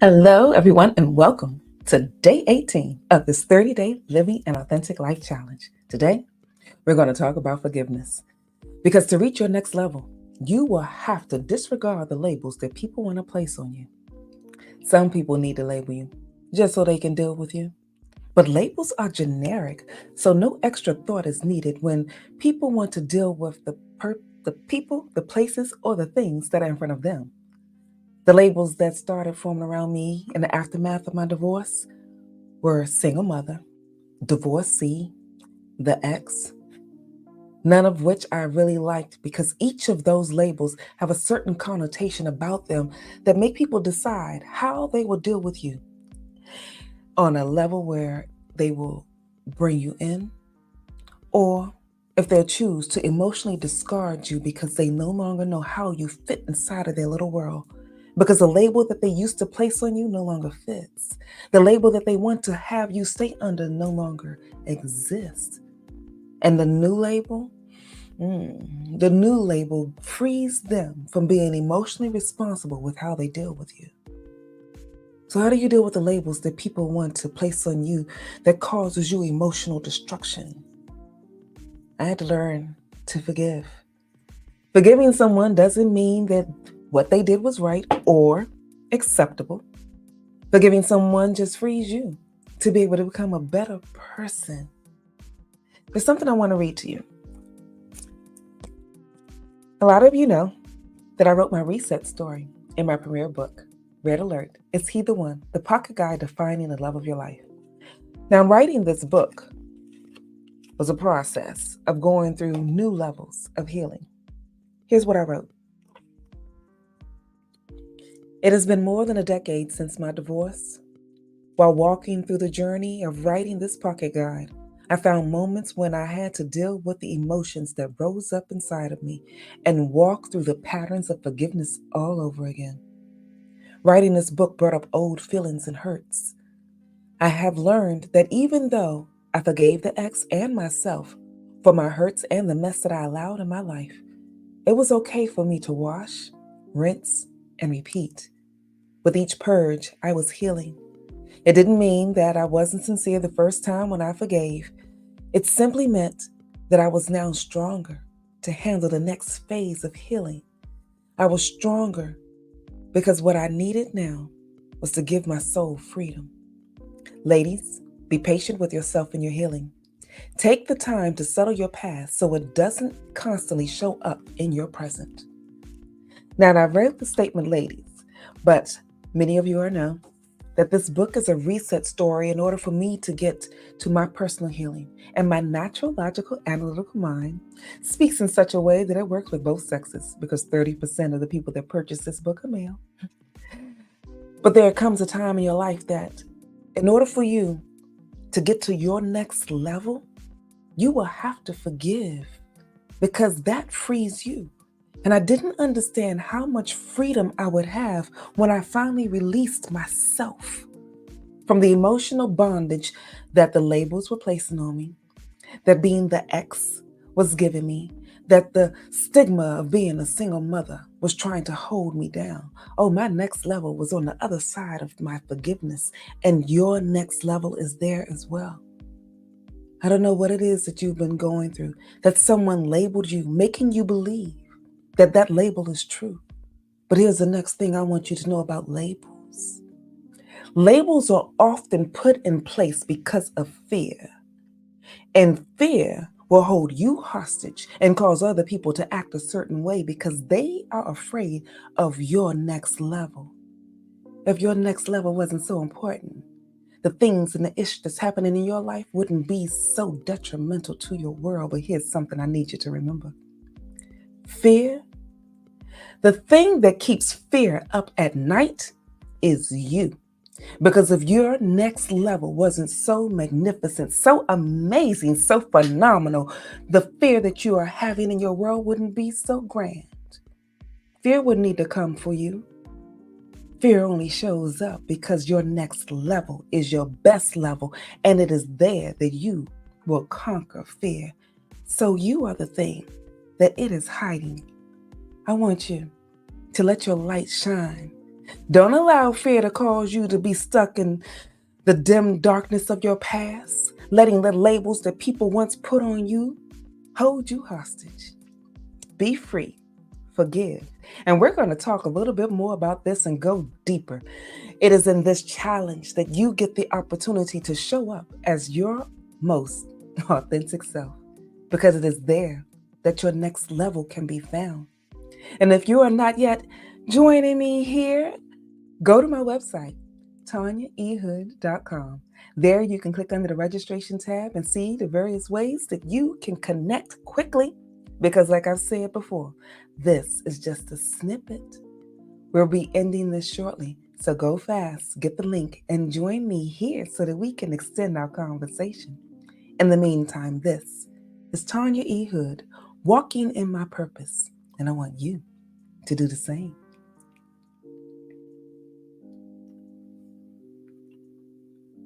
Hello, everyone, and welcome to day 18 of this 30-day Living an Authentic Life Challenge. Today, we're going to talk about forgiveness. Because to reach your next level, you will have to disregard the labels that people want to place on you. Some people need to label you just so they can deal with you. But labels are generic, so no extra thought is needed when people want to deal with the people, the places, or the things that are in front of them. The labels that started forming around me in the aftermath of my divorce were single mother, divorcee, the ex, none of which I really liked because each of those labels have a certain connotation about them that make people decide how they will deal with you on a level where they will bring you in, or if they'll choose to emotionally discard you because they no longer know how you fit inside of their little world. Because the label that they used to place on you no longer fits. The label that they want to have you stay under no longer exists. And the new label frees them from being emotionally responsible with how they deal with you. So how do you deal with the labels that people want to place on you that causes you emotional destruction? I had to learn to forgive. Forgiving someone doesn't mean that what they did was right or acceptable. Forgiving someone just frees you to be able to become a better person. There's something I want to read to you. A lot of you know that I wrote my reset story in my premiere book, Red Alert, Is He the One? The Pocket Guide to Finding the Love of Your Life. Now, writing this book was a process of going through new levels of healing. Here's what I wrote. It has been more than a decade since my divorce. While walking through the journey of writing this pocket guide, I found moments when I had to deal with the emotions that rose up inside of me and walk through the patterns of forgiveness all over again. Writing this book brought up old feelings and hurts. I have learned that even though I forgave the ex and myself for my hurts and the mess that I allowed in my life, it was okay for me to wash, rinse, and repeat. With each purge, I was healing. It didn't mean that I wasn't sincere the first time when I forgave. It simply meant that I was now stronger to handle the next phase of healing. I was stronger because what I needed now was to give my soul freedom. Ladies, be patient with yourself in your healing. Take the time to settle your past so it doesn't constantly show up in your present. Now, I've read the statement, ladies, but many of you know that this book is a reset story in order for me to get to my personal healing. And my natural, logical, analytical mind speaks in such a way that it works with both sexes because 30% of the people that purchase this book are male. But there comes a time in your life that in order for you to get to your next level, you will have to forgive because that frees you. And I didn't understand how much freedom I would have when I finally released myself from the emotional bondage that the labels were placing on me, that being the ex was giving me, that the stigma of being a single mother was trying to hold me down. Oh, my next level was on the other side of my forgiveness, and your next level is there as well. I don't know what it is that you've been going through, that someone labeled you, making you believe that that label is true. But here's the next thing I want you to know about labels. Labels are often put in place because of fear. And fear will hold you hostage and cause other people to act a certain way because they are afraid of your next level. If your next level wasn't so important, the things and the issues that's happening in your life wouldn't be so detrimental to your world. But here's something I need you to remember. Fear, the thing that keeps fear up at night is you. Because if your next level wasn't so magnificent, so amazing, so phenomenal, the fear that you are having in your world wouldn't be so grand. Fear would need to come for you. Fear only shows up because your next level is your best level, and it is there that you will conquer fear. So you are the thing that it is hiding. I want you to let your light shine Don't allow fear to cause you to be stuck in the dim darkness of your past, letting the labels that people once put on you hold you hostage. Be free, forgive. And we're going to talk a little bit more about this and go deeper. It is in this challenge that you get the opportunity to show up as your most authentic self, because it is there that your next level can be found. And if you are not yet joining me here, go to my website, TanyaEHood.com. There you can click under the registration tab and see the various ways that you can connect quickly, because like I've said before, this is just a snippet. We'll be ending this shortly, so go fast, get the link, and join me here so that we can extend our conversation. In the meantime, this is Tanya E. Hood, walking in my purpose, and I want you to do the same.